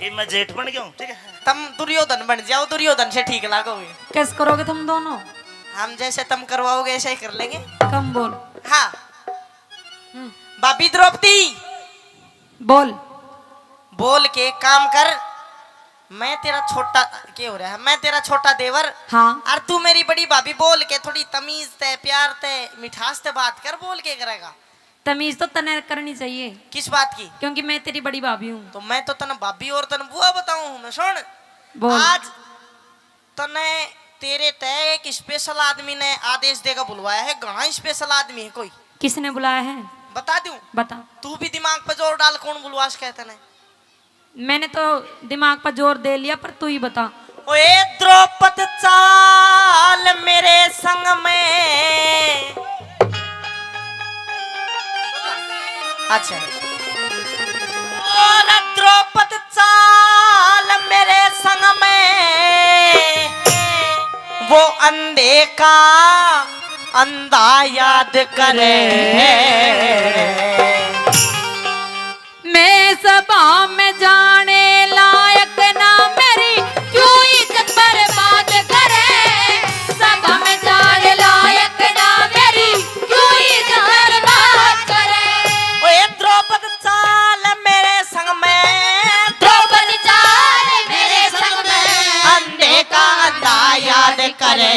ये मैं जेठ बन गया हूँ, ठीक है। तुम दुर्योधन बन जाओ, दुर्योधन से ठीक लागोगे। कैसे करोगे तुम दोनों? हम जैसे तुम करवाओगे ऐसे ही कर लेंगे। कम बोल। हाँ भाभी द्रौपदी बोल। बोल के काम कर। मैं तेरा छोटा क्या हो रहा है, मैं तेरा छोटा देवर। हाँ और तू मेरी बड़ी भाभी। बोल के थोड़ी तमीज ते प्यार ते मिठास ते बात कर। बोल के करेगा तमीज तो तने करनी चाहिए। किस बात की? क्योंकि मैं तेरी बड़ी भाभी हूँ। तो मैं तो तन भाभी और तन बुआ बताऊं। मैं सुन बोल। आज तने तेरे तय एक स्पेशल आदमी ने आदेश देकर बुलवाया है। घना स्पेशल आदमी है कोई। किसने बुलाया है? बता दूं? बता। तू भी दिमाग पर जोर डाल। कौन बुलवास कहते ने? मैंने तो दिमाग पर जोर दे लिया, पर तू ही बता। ओए द्रौपद चाल मेरे संग में। अच्छा और द्रौपद चाल मेरे संग में। वो अंधे का अंधा याद करे। मैं सभा में जाने लायक ना मेरी क्यों इज्जत बर्बाद करे। सभा में जाने लायक ना मेरी क्यों इज्जत बर्बाद करे। ओए द्रौपद चाल मेरे संग में। द्रौपदी चाल मेरे संग में। अंधे का अंधा याद करे।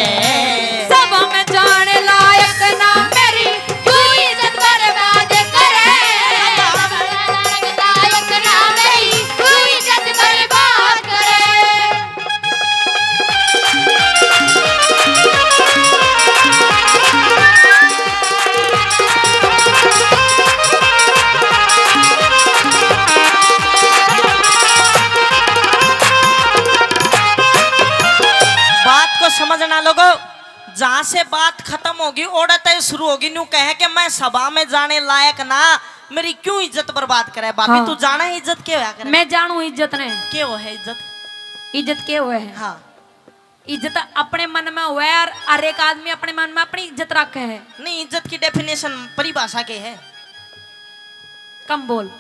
सभा में जाने लायक ना मेरी क्यों इज्जत बर्बाद करे। लायक ना मेरी क्यों इज्जत बर्बाद करे। बात को समझना लोगो। जहाँ से बात खत्म होगी औरत शुरू होगी। न्यू कहे कि मैं सभा में जाने लायक ना मेरी क्यों इज्जत बर्बाद करे। भाभी हाँ। तू जाना है इज्जत क्या करे? मैं जानू इज्जत ने। क्या वो है इज्जत? इज्जत के हुए है? हाँ इज्जत अपने मन में हुआ है, और हर एक आदमी अपने मन में अपनी इज्जत रखे है। नहीं, इज्जत की डेफिनेशन परिभाषा के है कम बोल।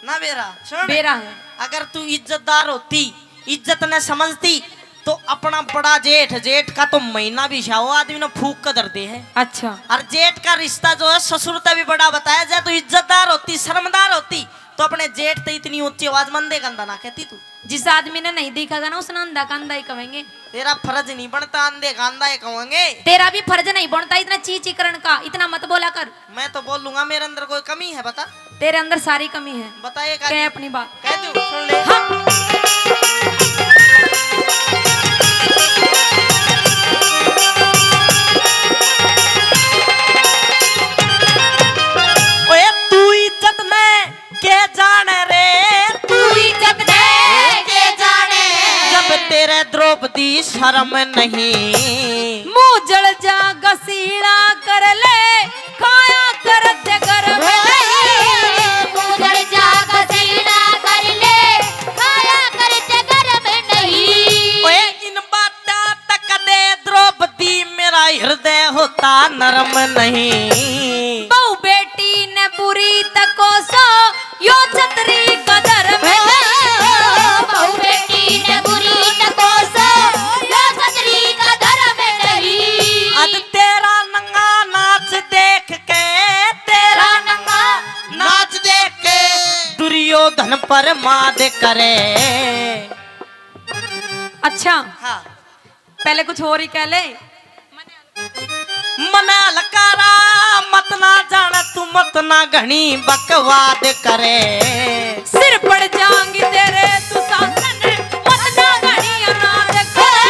ना बेरा। सुन बेरा है। अगर तू इज्जतदार होती, इज्जत न समझती, तो अपना बड़ा जेठ, जेठ का तो महीना भी शाओ आदमी ने फूक कर दर दे है। अच्छा। और जेठ का रिश्ता जो है ससुर तक भी बड़ा बताया जाए। तो इज्जतदार होती, शर्मदार होती, तो अपने जेठ ते इतनी ऊंची आवाज मंदे कंधा ना कहती तू। जिस आदमी ने नहीं देखा ना उसने अंधा का अंधा ही कहेंगे। तेरा फर्ज नहीं बनता अंधे कांदा ये कहेंगे। तेरा भी फर्ज नहीं बनता इतना ची करण का। इतना मत बोला कर। मैं तो बोल लूंगा मेरे अंदर कोई कमी है बता। तेरे अंदर सारी कमी है। बताइए कह अपनी बात। कह दू सुन ले। हाँ। ओए तू इज्जत में के जाने रे। तू इज्जत दे के जाने। जब तेरे द्रौपदी शर्म नहीं। मुंह जल जा गसीड़ा कर ले खाया करते घर में नहीं। मुंह जल जा गसीड़ा कर ले खाया करते घर में नहीं। ओए इन बातों तक दे द्रौपदी मेरा हृदय होता नरम नहीं। बहु बेटी ने बुरी तको सो यो छतरी कदर में नहीं। बहु बेटी ने बुरी तको सो यो छतरी कदर में नहीं। अद तेरा नंगा नाच देख के, तेरा नंगा नाच देख के दुर्योधन पर माद करे। अच्छा हाँ पहले कुछ और ही कह ले। मना लकारा मत ना जाना तू मत ना घनी बकवाद करे। सिर पड़ जाऊंगी तेरे तू शासन मत ना घड़ी अनाज करे।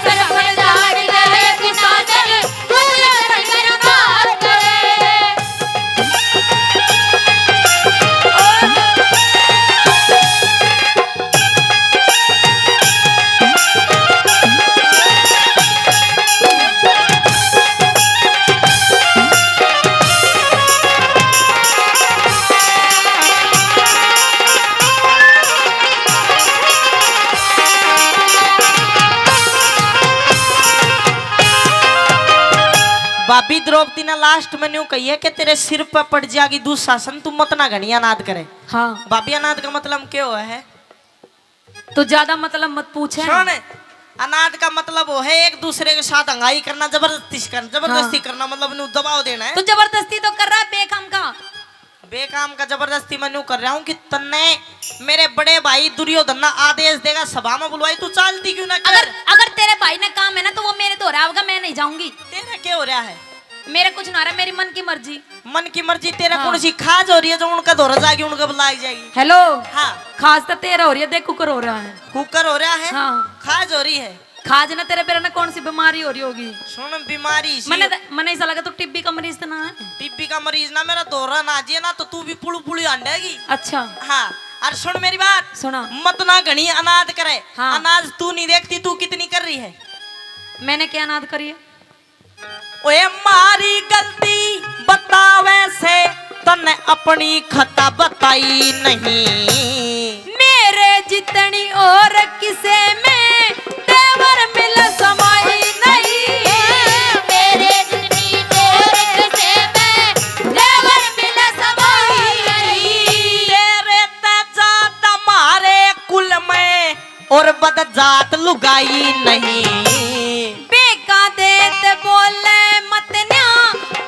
सिर पड़ जाऊंगी तेरे तू शासन मत ना घड़ी अनाज करे। भाभी द्रौपदी ने लास्ट में न्यू कही है कि तेरे सिर पर पड़ जाएगी दुशासन तू मत ना घनिया नाद करे। हाँ भाभी अनाद का मतलब क्या हुआ है? तो ज्यादा मतलब मत पूछे। सुन, अनाथ का मतलब वो है एक दूसरे के साथ अंगाई करना, जबरदस्ती करना, मतलब इन्हें दबाव देना है। तो जबरदस्ती तो कर रहा है बेकाम का। बेकाम का जबरदस्ती मैं न्यू कर रहा हूँ कि तन्ने मेरे बड़े भाई दुर्योधन ना आदेश देगा सभा में बुलवाई, तू चालती क्यों ना कर? अगर तेरे भाई ने काम है ना तो वो मेरे तो हो रहा होगा, मैं नहीं जाऊंगी। तेरा क्या हो रहा है? मेरे कुछ ना हो रहा, मेरी मन की मर्जी। मन की मर्जी तेरा हाँ। कौन सी खाज हो रही है जो उनका दौरा जाएगी, उनका बुलाई जाएगी? हेलो, हाँ, खास तो तेरा हो रही है, देख कुकर हो रहा है। कुकर हो रहा है? हाँ। खाज हो रही है? खाज ना तेरे पेरा ना कौन सी बीमारी हो रही होगी? सुन, बीमारी मैंने ऐसा लगा तो टिब्बी का मरीज तो ना है। टीबी का मरीज ना, मेरा दौरा ना जिए ना तो तू भी पुलू पुली अंडेगी। अच्छा हाँ, और सुन मेरी बात, सुना। मत ना घनी अनाथ करे। हाँ। अनाज तू नहीं देखती, तू कितनी कर रही है? मैंने क्या अनाथ करी है? ओए मारी गलती बतावे से तने अपनी खता बताई नहीं। मेरे जितनी और किसे में तेवर मिल समाई नहीं। मेरे जितनी और किसे में तेवर मिल समाई नहीं। तेरे ते जात हमारे कुल में और बद जात लुगाई नहीं। बेका देत बोले मत न्या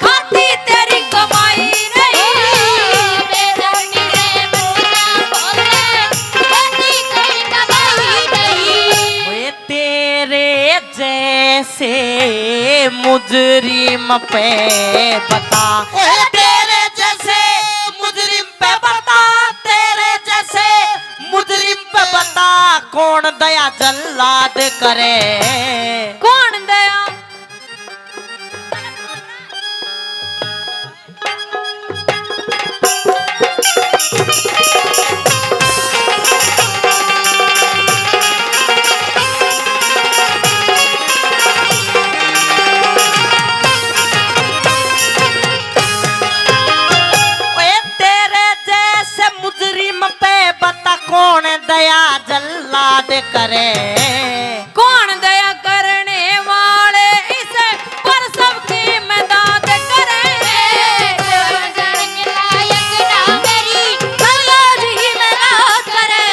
खाती तेरी कमाई नहीं। बेदर्दी रे मत बोले खाती तेरी कमाई नहीं। ओए तेरे जैसे मुजरिम पे बता, तेरे जैसे मुजरिम पे बता, तेरे जैसे मुजरिम पे बता कौन दया जल्लाद करे? कौन दया? ओए तेरे जैसे मुजरिम पे बता कौन दया जल्लाद करे? कौन दया करने वाले इसे पर सबकी मदद करे? लायक ना मेरी भगवान ही मदद करे।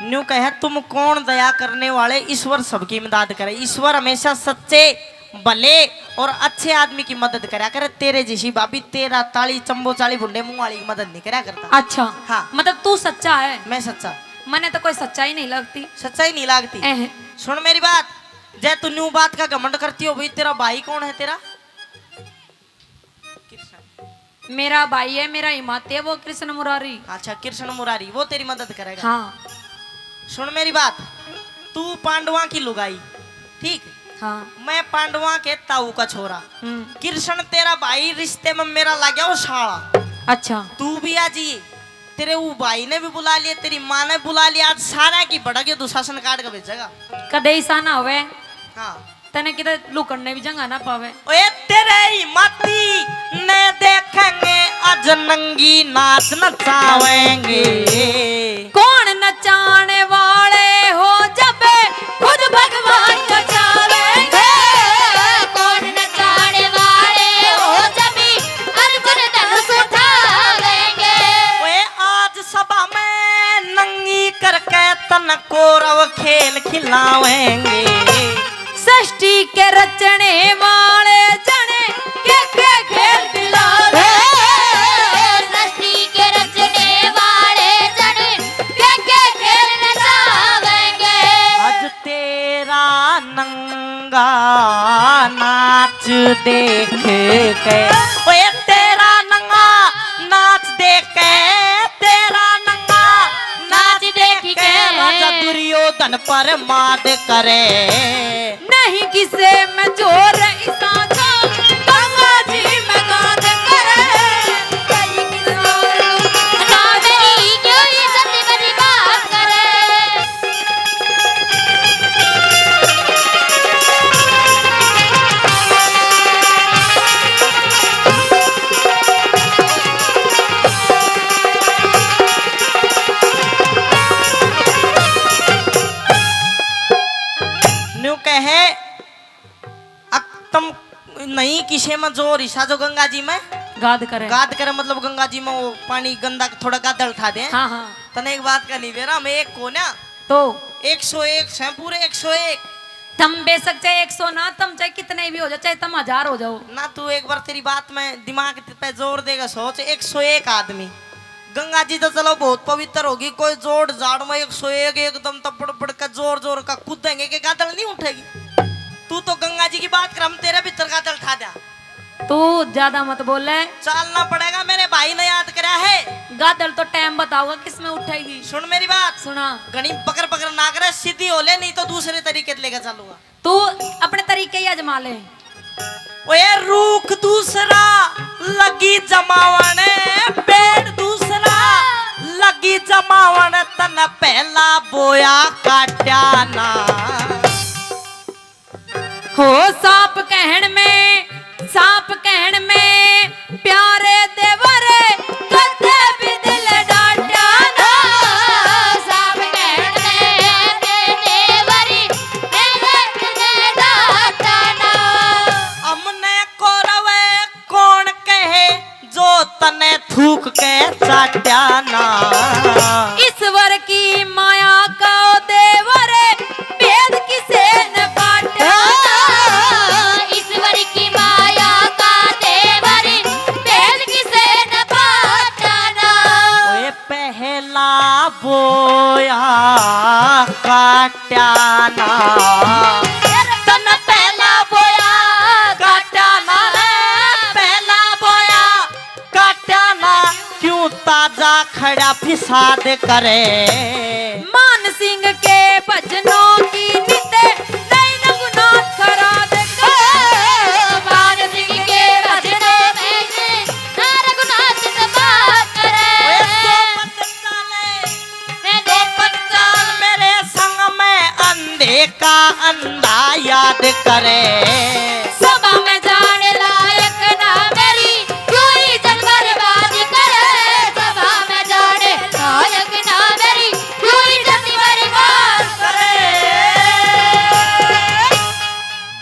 न्यू कहे तुम कौन दया करने वाले, ईश्वर सबकी मदद करे। ईश्वर हमेशा सच्चे भले और अच्छे आदमी की मदद करा करे। तेरे जैसी भाभी तेरा ताली चंबो चाली बुंडे मुंह वाली की मदद नहीं करा करता। अच्छा हाँ। मतलब तू सच्चा है? मैं सच्चा। मैंने तो कोई सच्चाई नहीं लगती। सच्चाई नहीं लागती। सुन मेरी बात, जय तू न्यू बात का घमंड करती हो भाई, तेरा भाई कौन है तेरा? मेरा भाई है, मेरा हिमाते है, वो कृष्ण मुरारी। अच्छा, कृष्ण मुरारी, वो तेरी मदद करेगा। हाँ सुन मेरी बात, तू पांडवा की लुगाई, ठीक? हाँ। मैं पांडवा के ताऊ का छोरा। कृष्ण तेरा भाई, रिश्ते में मेरा लग गया वो साला। अच्छा। तू भी आ जी, तेरे वो भाई ने भी बुला लिया, तेरी माँ ने बुला लिया, आज सारा की बड़ा के दुशासन काट के भेजेगा। कदे ऐसा ना होवे हाँ, तने किधर लुकड़ने भी जगह ना पावे। ओए तेरे ही मती ने देखेंगे आज नंगी नाच नचावेंगे। कौन नचाने वाले हो जब खुद भगवान नचावेंगे। कौन नचाने वाले हो जब अर्जुन धनुष उठावेंगे। ओए आज सभा में नंगी करके तन कौरव खेल खिलावेंगे। सृष्टि के रचने वाले जने के खेल खिलावे। सृष्टि के रचने वाले जने के खेल नचावेंगे। आज तेरा नंगा नाच देख के, ओए तेरा नंगा नाच देख के, तेरा नंगा नाच देख के राजा दुर्योधन पर माद करे। नहीं किसे में जोर इसा का गंगा जी में गाद करे। कहीं किसान सावरी क्यों इज्जत बड़ी बात करे। कहे तुम नहीं किसे में जो रिसा जो गंगा जी में गाद करे। गाद करे मतलब गंगा जी में वो पानी गंदा थोड़ा गादड़ उठा दे। हाँ हाँ तने एक बात करनी बेरा मैं एक को ना तो 101 है पूरे 101 तुम बेशक चाहे 100 ना तुम चाहे कितने भी हो जाओ चाहे तुम 1000 हो जाओ ना। तू एक बार तेरी बात में दिमाग पे जोर देगा सोच 101 आदमी गंगा जी तो चलो बहुत पवित्र होगी कोई जोड़ जाड़ में 101 एकदम तपड़ पड़ का जोर जोर का कूदेंगे कि गादड़ नहीं उठेगी। तू तो गंगा जी की बात कर हम तेरे भीतर गादड़ उठा दे। तू ज्यादा मत बोल ले। चलना पड़ेगा मेरे भाई ने याद करा है। गादड़ तो टाइम बताओगा किसमें उठेगी। सुन मेरी बात सुना गणी पकड़ पकड़ ना करे सीधी हो ले नहीं तो दूसरे तरीके लेकर चलूंगा। तू अपने तरीके ही आजमा ले। ओए रूख दूसरा लगी जमावन पेड़ दूसरा लगी जमावन तन पहला बोया काट्या ना। हो सांप कहन में प्यारे देवरे कदे भी दिल डांटा ना। सांप कहन में देवरी कदे भी दिल डांटा ना। हमने कोरवे कौन कहे जो तने थूक के चाट्या ना। ईश्वर की माया का ओ देवरे भेद किसे न काटा। ईश्वर की माया का देवरे भेद किसे न काटा। ओए पहला बोया काट्या ना तन पहला बोया काट्या ना पहला बोया काट्या ना क्यों ताजा खड़ा फिसाद करे। मान सिंह के भजनों की नित्य नई रघुनाथ खराद मान सिंह के भजनों में नई रघुनाथ बात करे। दो बच्चा मेरे संग में अंधे का अंधा याद करे।